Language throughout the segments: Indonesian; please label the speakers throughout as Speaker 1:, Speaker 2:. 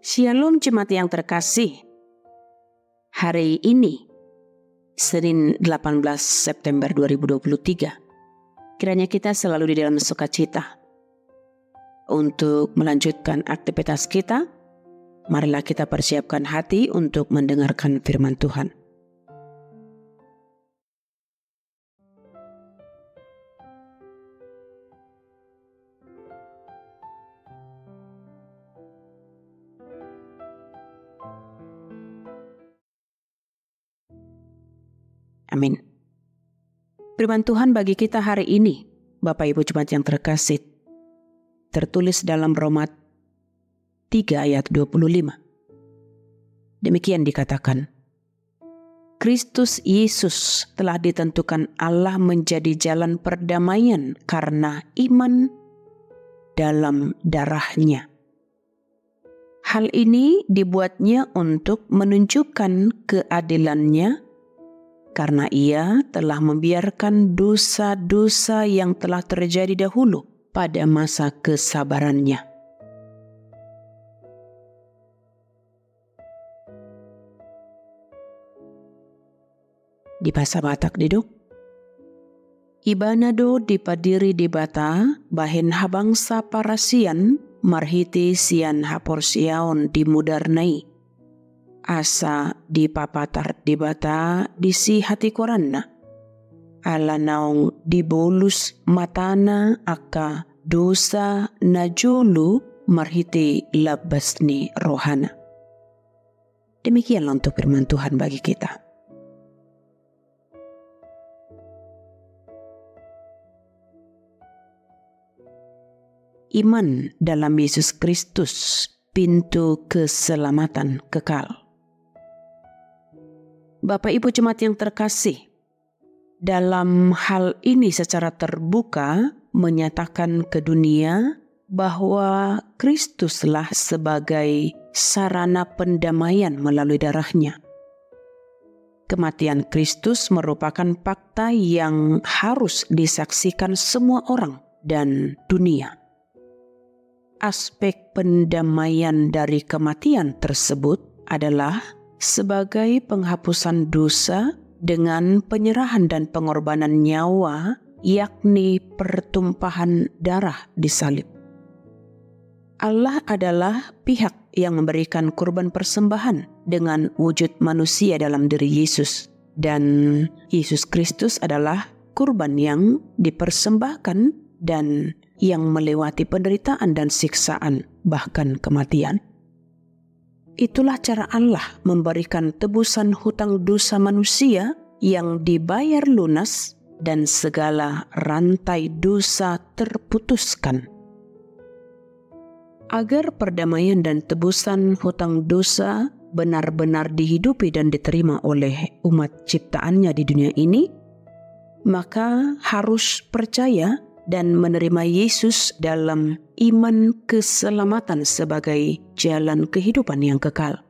Speaker 1: Shalom jemaat yang terkasih. Hari ini, Senin 18 September 2023, kiranya kita selalu di dalam sukacita. Untuk melanjutkan aktivitas kita, marilah kita persiapkan hati untuk mendengarkan firman Tuhan. Amin. Firman Tuhan bagi kita hari ini, Bapak Ibu jemaat yang terkasih, tertulis dalam Roma 3 ayat 25. Demikian dikatakan, Kristus Yesus telah ditentukan Allah menjadi jalan perdamaian karena iman dalam darahnya. Hal ini dibuatnya untuk menunjukkan keadilannya karena ia telah membiarkan dosa-dosa yang telah terjadi dahulu pada masa kesabarannya. Di bahasa Batak diduk, Ibanado dipadiri di bata, bahen habangsa parasian, marhiti sian haporsiaon di mudarnai. Asa di papatar di bata disi hati koranna. Ala naung di bolus matana aka dosa najulu marhiti labasni rohana. Demikianlah untuk firman Tuhan bagi kita. Iman dalam Yesus Kristus, pintu keselamatan kekal. Bapak Ibu jemaat yang terkasih, dalam hal ini secara terbuka menyatakan ke dunia bahwa Kristuslah sebagai sarana pendamaian melalui darahnya. Kematian Kristus merupakan fakta yang harus disaksikan semua orang dan dunia. Aspek pendamaian dari kematian tersebut adalah sebagai penghapusan dosa dengan penyerahan dan pengorbanan nyawa, yakni pertumpahan darah di salib. Allah adalah pihak yang memberikan kurban persembahan dengan wujud manusia dalam diri Yesus, dan Yesus Kristus adalah kurban yang dipersembahkan dan yang melewati penderitaan dan siksaan, bahkan kematian. Itulah cara Allah memberikan tebusan hutang dosa manusia yang dibayar lunas dan segala rantai dosa terputuskan. Agar perdamaian dan tebusan hutang dosa benar-benar dihidupi dan diterima oleh umat ciptaannya di dunia ini, maka harus percaya dan menerima Yesus dalam iman keselamatan sebagai jalan kehidupan yang kekal.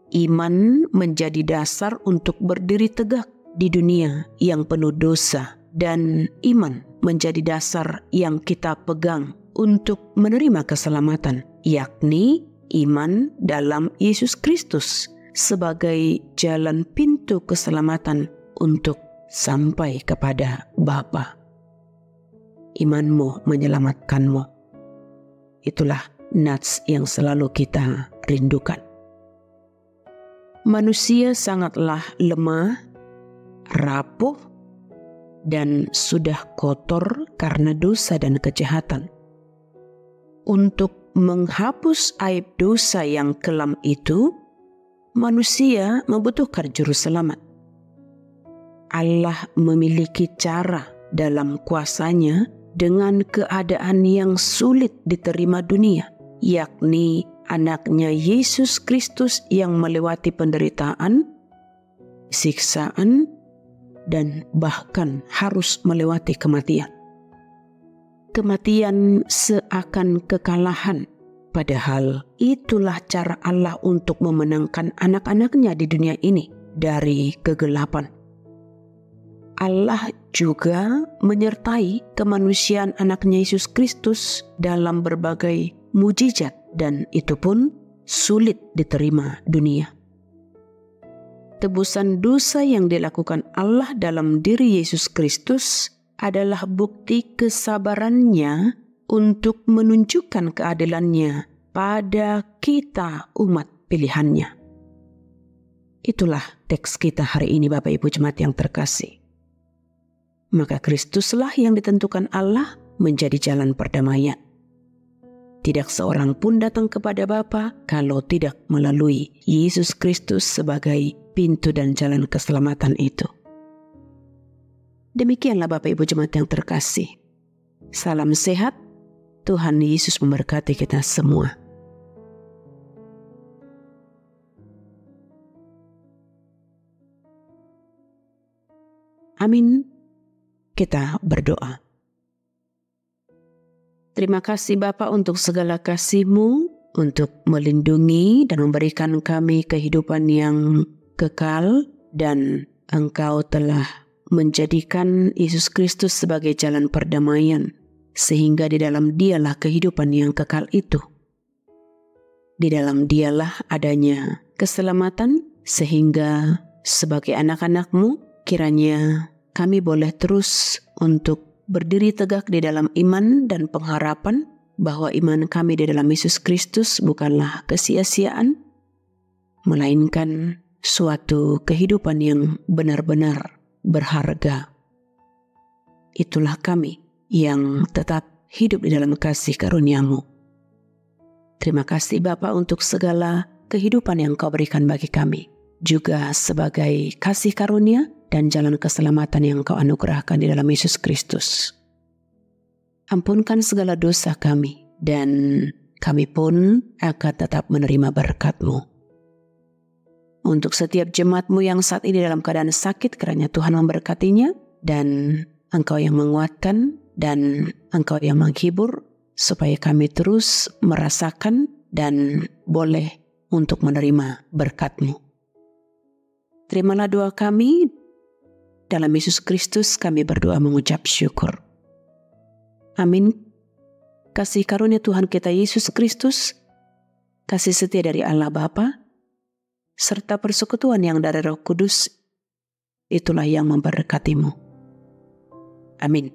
Speaker 1: Iman menjadi dasar untuk berdiri tegak di dunia yang penuh dosa, dan iman menjadi dasar yang kita pegang untuk menerima keselamatan, yakni iman dalam Yesus Kristus sebagai jalan pintu keselamatan untuk sampai kepada Bapa. Imanmu menyelamatkanmu. Itulah nats yang selalu kita rindukan. Manusia sangatlah lemah, rapuh, dan sudah kotor karena dosa dan kejahatan. Untuk menghapus aib dosa yang kelam itu, manusia membutuhkan juru selamat. Allah memiliki cara dalam kuasanya dengan keadaan yang sulit diterima dunia, yakni anaknya Yesus Kristus yang melewati penderitaan, siksaan, dan bahkan harus melewati kematian. Kematian seakan kekalahan, padahal itulah cara Allah untuk memenangkan anak-anaknya di dunia ini dari kegelapan. Allah juga menyertai kemanusiaan anaknya Yesus Kristus dalam berbagai mujizat, dan itu pun sulit diterima dunia. Tebusan dosa yang dilakukan Allah dalam diri Yesus Kristus adalah bukti kesabarannya untuk menunjukkan keadilannya pada kita umat pilihannya. Itulah teks kita hari ini, Bapak Ibu Jemaat yang terkasih. Maka Kristuslah yang ditentukan Allah menjadi jalan perdamaian. Tidak seorang pun datang kepada Bapa kalau tidak melalui Yesus Kristus sebagai pintu dan jalan keselamatan itu. Demikianlah Bapak Ibu Jemaat yang terkasih. Salam sehat, Tuhan Yesus memberkati kita semua. Amin. Kita berdoa. Terima kasih Bapa untuk segala kasih-Mu, untuk melindungi dan memberikan kami kehidupan yang kekal, dan Engkau telah menjadikan Yesus Kristus sebagai jalan perdamaian, sehingga di dalam Dialah kehidupan yang kekal itu. Di dalam Dialah adanya keselamatan, sehingga sebagai anak-anak-Mu, kiranya kami boleh terus untuk berdiri tegak di dalam iman dan pengharapan bahwa iman kami di dalam Yesus Kristus bukanlah kesia-siaan, melainkan suatu kehidupan yang benar-benar berharga. Itulah kami yang tetap hidup di dalam kasih karunia-Mu. Terima kasih Bapa untuk segala kehidupan yang Kau berikan bagi kami, juga sebagai kasih karunia dan jalan keselamatan yang Kau anugerahkan di dalam Yesus Kristus. Ampunkan segala dosa kami, dan kami pun akan tetap menerima berkat-Mu. Untuk setiap jemaat-Mu yang saat ini dalam keadaan sakit, kiranya Tuhan memberkatinya, dan Engkau yang menguatkan, dan Engkau yang menghibur, supaya kami terus merasakan dan boleh untuk menerima berkat-Mu. Terimalah doa kami. Dalam Yesus Kristus kami berdoa mengucap syukur. Amin. Kasih karunia Tuhan kita Yesus Kristus, kasih setia dari Allah Bapa, serta persekutuan yang dari Roh Kudus, itulah yang memberkati-Mu. Amin.